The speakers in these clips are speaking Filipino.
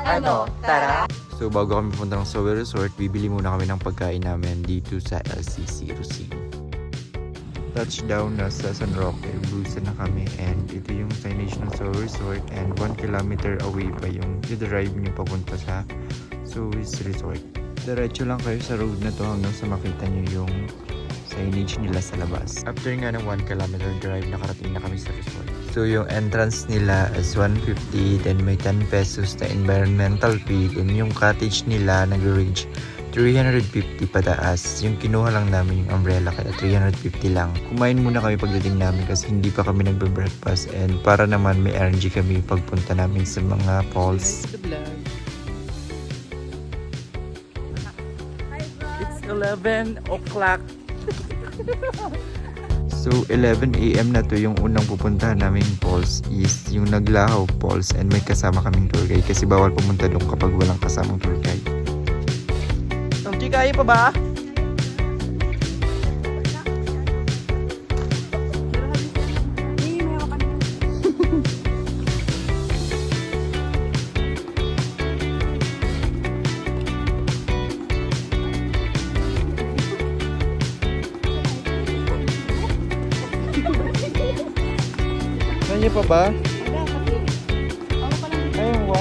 Ano? Tara! So bago kami pupunta ng Sobe Resort, bibili muna kami ng pagkain namin dito sa LCC Rosine. Touchdown na sa San Roque, Busan na kami, and ito yung signage ng Sobe Resort, and 1 kilometer away pa yung drive nyo papunta sa Sobe Resort. Diretso lang kayo sa road na to hanggang sa makita nyo yung signage nila sa labas. After nga ng 1 kilometer drive, nakarating na kami sa resort. So yung entrance nila is 150, then may 10 pesos na environmental fee, then yung cottage nila nag-range 350 pataas. Yung kinuha lang namin yung umbrella kaya 350 lang. Kumain muna kami pagdating namin kasi hindi pa kami nagbe-breakfast, and para naman may energy kami pagpunta namin sa mga falls. It's 11 o'clock. So 11 AM na to, yung unang pupuntahan naming falls is yung Naglaho Falls, and may kasama kaming tour guide kasi bawal pumunta doon kapag walang kasamang tour guide. Ang kaya pa ba? Kaya pa ba? Ayaw wa?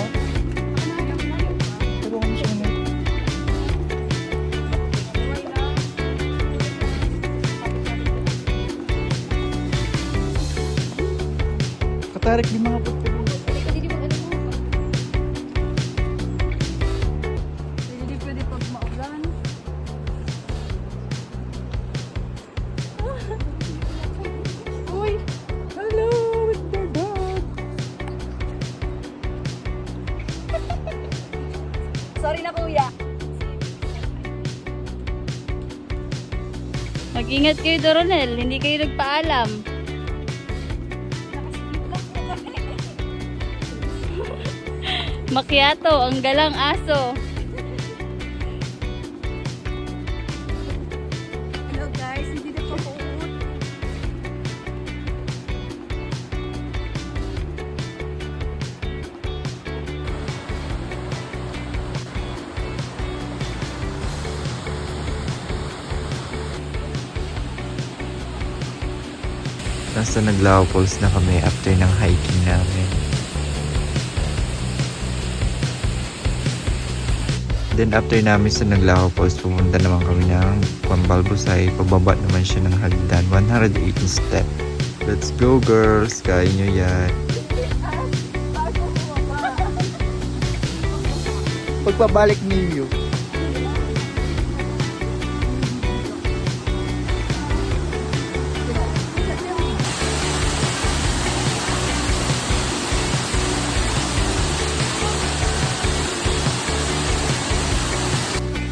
Pero kung siya na. Katarik di mga puto. Hindi pwede pag maulan. Uy! Hello with their dog. Sorry na kuya. Mag-ingat kayo, Doronel. Hindi kayo nagpaalam. Macchiato, ang galang aso. Hello guys, hindi na po uut. Nasa Naglaho Falls na kami after ng hiking namin. Then after namin sa Naglaho Falls, pumunta naman kami ng Pambalbusay. Pababa naman siya ng hagdan, 118 step. Let's go girls! Kaya nyo yan. Pagpabalik ninyo.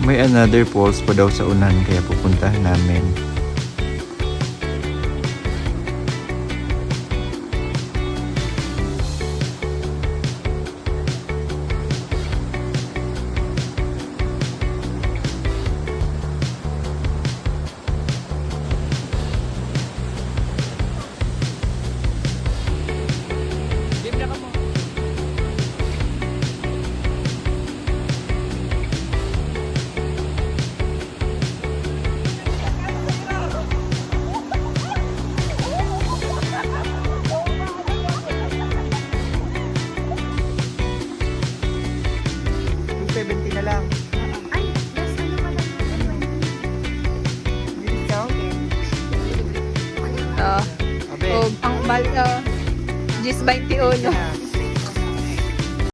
May another falls pa daw sa unahan kaya pupuntahan namin. Ay, yes, ano pala? Oo. Abe. Ang bal, Gis 21.